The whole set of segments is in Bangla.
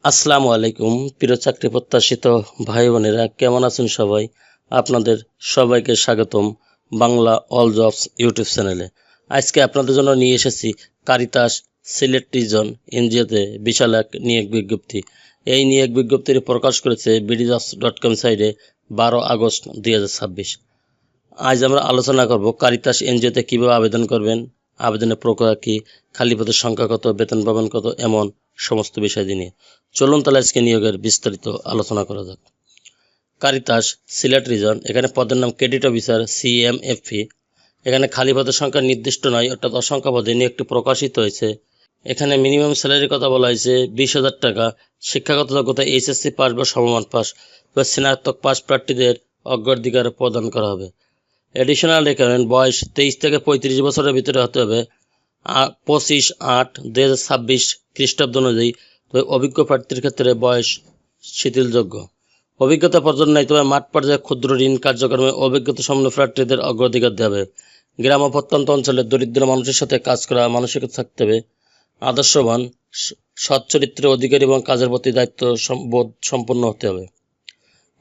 আসসালামু আলাইকুম প্রিয় চাকরি প্রত্যাশিত ভাই বোনেরা, কেমন আছেন সবাই? আপনাদের সবাইকে স্বাগতম বাংলা অল জবস ইউটিউব চ্যানেলে। আজকে আপনাদের জন্য নিয়ে এসেছি কারিতাস সিলেট রিজন এনজিওতে বিশাল এক নিয়োগ বিজ্ঞপ্তি। এই নিয়োগ বিজ্ঞপ্তিটি প্রকাশ করেছে বিডিজবস.com সাইটে 12 আগস্ট 2026। আজ আমরা আলোচনা করব কারিতাস এনজিওতে কীভাবে আবেদন করবেন, আবেদনের প্রক্রিয়া কী, খালি পদের সংখ্যা কত, বেতন পাবেন কত, এমন সমস্ত বিষয় নিয়ে চলুন তাহলে আজকে নিয়োগের বিস্তারিত আলোচনা করা যাক। কারিতাস সিলেট রিজন, এখানে পদের নাম ক্রেডিট অফিসার CMFP। এখানে খালি পদের সংখ্যা নির্দিষ্ট নয়, অর্থাৎ অসংখ্য পদে নিয়োগটি প্রকাশিত হয়েছে। এখানে মিনিমাম স্যালারির কথা বলা হয়েছে 20,000 টাকা। শিক্ষাগত যোগ্যতা HSC পাস বা সমমান পাস বা স্নাতক পাস প্রার্থীদের অগ্রাধিকার প্রদান করা হবে। এডিশনাল রিকোয়ারমেন্ট, বয়স 23 থেকে 35 বছরের ভিতরে হতে হবে। 25/8/2026 খ্রিস্টাব্দ অনুযায়ী। তবে অভিজ্ঞ প্রার্থীর ক্ষেত্রে বয়স শিথিলযোগ্য। অভিজ্ঞতা প্রয়োজন নাই, তবে মাঠ পর্যায়ে ক্ষুদ্র ঋণ কার্যক্রমে অভিজ্ঞতা সম্পন্ন প্রার্থীদের অগ্রাধিকার দেওয়া হবে। গ্রাম ও প্রত্যন্ত অঞ্চলের দরিদ্র মানুষের সাথে কাজ করা মানসিকতা থাকতে হবে। আদর্শবান, সৎ চরিত্রের অধিকারী এবং কাজের প্রতি দায়িত্ব বোধ সম্পন্ন হতে হবে।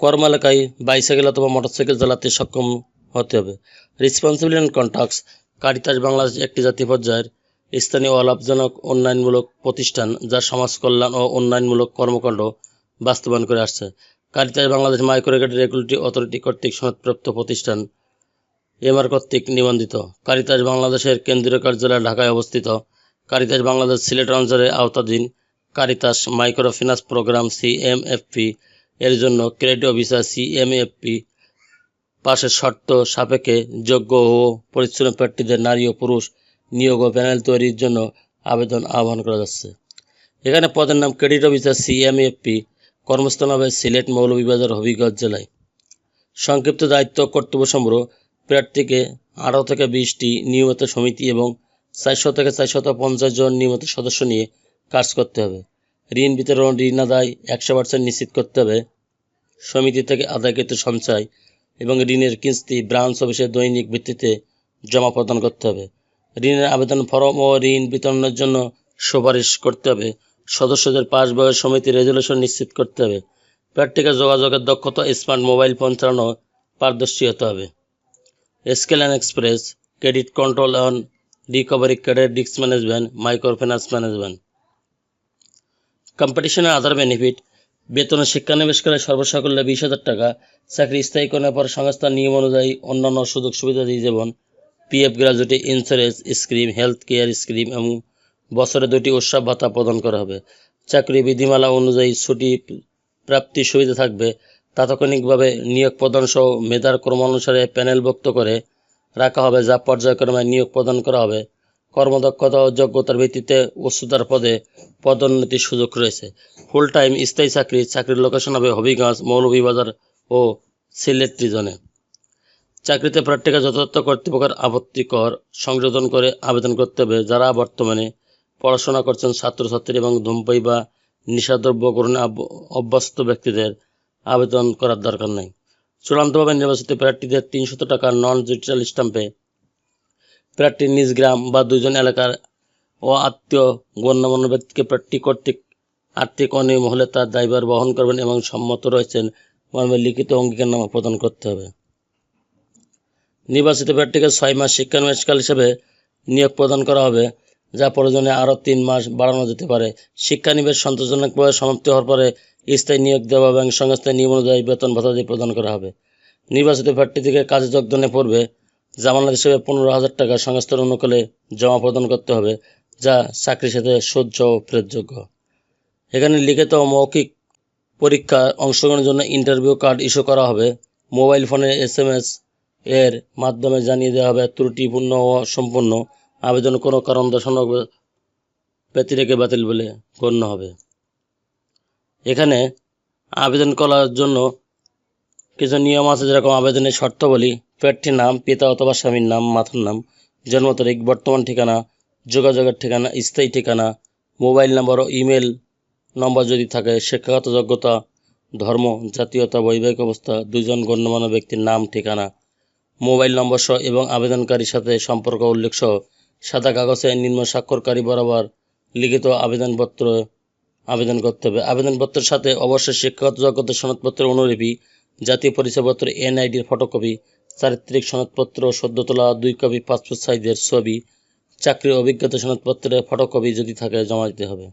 কর্ম এলাকায় বাইসাইকেল অথবা মোটরসাইকেল চালাতে সক্ষম হতে হবে। Responsibility and contracts, Caritas Bangladesh একটি জাতীয় পর্যায়ের স্থানীয় অলাভজনক উন্নয়নমূলক প্রতিষ্ঠান যা সমাজ কল্যাণ ও উন্নয়নমূলক কর্মকাণ্ড বাস্তবায়ন করে আসছে। Caritas Bangladesh micro credit regulatory authority কর্তৃক সনদপ্রাপ্ত প্রতিষ্ঠান, এমআর কর্তৃক নিবন্ধিত। কারিতাস বাংলাদেশের কেন্দ্রীয় কার্যালয় ঢাকায় অবস্থিত। কারিতাস বাংলাদেশ সিলেট অঞ্চলের আওতাধীন। Caritas micro finance programme CMFP এর জন্য ক্রেডিট অফিসার CMFP পাশের শর্ত সাপেক্ষে যোগ্য ও পরিচ্ছন্ন প্রার্থীদের নারী ও পুরুষ নিয়োগ ও প্যানেল তৈরির জন্য আবেদন আহ্বান করা যাচ্ছে। এখানে পদের নাম ক্রেডিট অফিসার CMFP, কর্মস্থল হবে সিলেট, মৌলভীবাজার, হবিগঞ্জ জেলায়। সংক্ষিপ্ত দায়িত্ব কর্তব্য সমূহ: প্রার্থীকে 18 থেকে 20টি নিয়মিত সমিতি এবং 400 থেকে 450 জন নিয়মিত সদস্য নিয়ে কাজ করতে হবে। ঋণ বিতরণ, ঋণ আদায় 100% নিশ্চিত করতে হবে। সমিতি থেকে আদায়কৃত সঞ্চয় এবং ঋণের কিস্তি ব্রাঞ্চ অফিসে দৈনিক ভিত্তিতে জমা প্রদান করতে হবে। ঋণের আবেদন ফরম ও ঋণ বিতরণের জন্য সুপারিশ করতে হবে। সদস্যদের পাস বয়স সমিতি রেজুলেশন নিশ্চিত করতে হবে। প্রার্থীকে যোগাযোগের দক্ষতা, স্মার্ট মোবাইল ফোন চালানো পারদর্শী হতে হবে। Scale and express, credit control on recovery, credit risk management, micro finance management. Competition other benefit, বেতনে শিক্ষানবিষ্কারে সর্বসাকুল্যে 20,000 টাকা। চাকরি স্থায়ীকরণের পর সংস্থার নিয়ম অনুযায়ী অন্যান্য সুযোগ সুবিধা দিয়ে, যেমন PF gratuity insurance scheme, health care scheme এবং বছরে 2টি উৎসব ভাতা প্রদান করা হবে। চাকরি বিধিমালা অনুযায়ী ছুটি প্রাপ্তির সুবিধা থাকবে। তাৎক্ষণিকভাবে নিয়োগ প্রদান সহ মেধার ক্রমানুসারে প্যানেলভুক্ত করে রাখা হবে, যা পর্যায়ক্রমে নিয়োগ প্রদান করা হবে। কর্মদক্ষতা ও যোগ্যতার ভিত্তিতে উচ্চতর পদে পদোন্নতির সুযোগ রয়েছে। ফুল টাইম স্থায়ী চাকরি, চাকরির লোকেশন হবে হবিগঞ্জ, মৌলভীবাজার ও সিলেট রিজনে। চাকরিতে প্রার্থীকে যথাযথ কর্তৃপক্ষের আপত্তিকর সংশোধন করে আবেদন করতে হবে। যারা বর্তমানে পড়াশোনা করছেন, ছাত্রছাত্রী এবং ধূমপায়ী বা নেশাদ্রব্য গ্রহণে অভ্যস্ত ব্যক্তিদের আবেদন করার দরকার নেই। চূড়ান্তভাবে নির্বাচিত প্রার্থীদের 300 টাকা নন ডিজিটাল স্ট্যাম্পে প্রার্থীর নিজ গ্রাম বা 2 জন এলাকার ও আত্মীয় গণ্যমান্য ব্যক্তিকে প্রার্থী কর্তৃক আর্থিক অনিয়ম হলে তার দায়ভার বহন করবেন এবং সম্মত রয়েছেন মর্মে লিখিত অঙ্গীকারনামা প্রদান করতে হবে। নির্বাচিত প্রার্থীকে 6 মাস শিক্ষানবিষ্কার হিসেবে নিয়োগ প্রদান করা হবে, যা প্রয়োজনে আরও 3 মাস বাড়ানো যেতে পারে। শিক্ষানিবেশ সন্তোষজনকভাবে সমাপ্তি হওয়ার পরে স্থায়ী নিয়োগ দেওয়া এবং সংস্থার নিয়ম অনুযায়ী বেতন ভাতা দিয়ে প্রদান করা হবে। নির্বাচিত প্রার্থীদেরকে কাজে যোগদানের পূর্বে জামানত হিসেবে 15,000 টাকা সংস্থার অনুকূলে জমা প্রদান করতে হবে, যা চাকরির সাথে সুদ ও ফেরতযোগ্য। এখানে লিখিত ও মৌখিক পরীক্ষা অংশগ্রহণের জন্য ইন্টারভিউ কার্ড ইস্যু করা হবে। মোবাইল ফোনে SMS এর মাধ্যমে জানিয়ে দেওয়া হবে ত্রুটিপূর্ণ ও সম্পূর্ণ আবেদন কোনো কারণ দর্শানো ব্যতিরেকে বাতিল বলে গণ্য হবে। এখানে আবেদন করার জন্য কিছু নিয়ম আছে, যেরকম আবেদনের শর্তাবলী: প্রার্থীর নাম, পিতা অথবা স্বামীর নাম, মাতার নাম, জন্ম তারিখ, বর্তমান ঠিকানা, যোগাযোগের ঠিকানা, স্থায়ী ঠিকানা, মোবাইল নম্বর ও ইমেল নম্বর যদি থাকে, শিক্ষাগত যোগ্যতা, ধর্ম, জাতীয়তা, বৈবাহিক অবস্থা, 2 জন গণ্যমান্য ব্যক্তির নাম, ঠিকানা, মোবাইল নম্বর সহ এবং আবেদনকারীর সাথে সম্পর্ক উল্লেখ সহ সাদা কাগজে নিম্ন স্বাক্ষরকারী বরাবর লিখিত আবেদনপত্র আবেদন করতে হবে। আবেদনপত্রের সাথে অবশ্যই শিক্ষাগত যোগ্যতার সনদপত্রের অনুলিপি, জাতীয় পরিচয়পত্র এনআইডির ফটোকপি, চারিত্রিক সনদপত্র সদ্য তোলা 2 কপি পাসপোর্ট সাইজের ছবি, চাকরির অভিজ্ঞতা সনদপত্রের ফটোকপি যদি থাকে জমা দিতে হবে।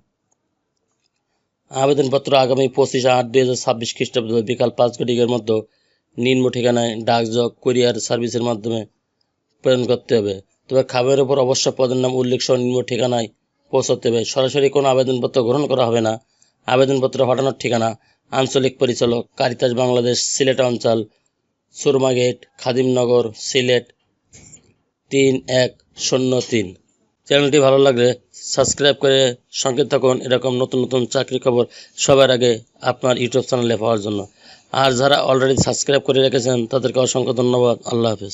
আবেদনপত্র আগামী 25/8/2026 খ্রিস্টাব্দ বিকাল 5 ঘটিকার মধ্যে নিম্ন ঠিকানায় ডাকযোগ কুরিয়ার সার্ভিসের মাধ্যমে প্রেরণ করতে হবে। তবে খামের ওপর অবশ্য পদের নাম উল্লেখ সহ নিম্ন ঠিকানায় পৌঁছাতে হবে। সরাসরি কোনো আবেদনপত্র গ্রহণ করা হবে না। আবেদনপত্র পাঠানোর ঠিকানা: আঞ্চলিক পরিচালক, কারিতাস বাংলাদেশ, সিলেট অঞ্চল, সুরমা গেট, খাদিমনগর, সিলেট 3103। চ্যানেলটি ভালো লাগলে সাবস্ক্রাইব করে সঙ্গে থাকুন এরকম নতুন নতুন চাকরি খবর সবার আগে আপনার ইউটিউব চ্যানেলে পাওয়ার জন্য। আর যারা অলরেডি সাবস্ক্রাইব করে রেখেছেন তাদেরকে অসংখ্য ধন্যবাদ। আল্লাহ হাফেজ।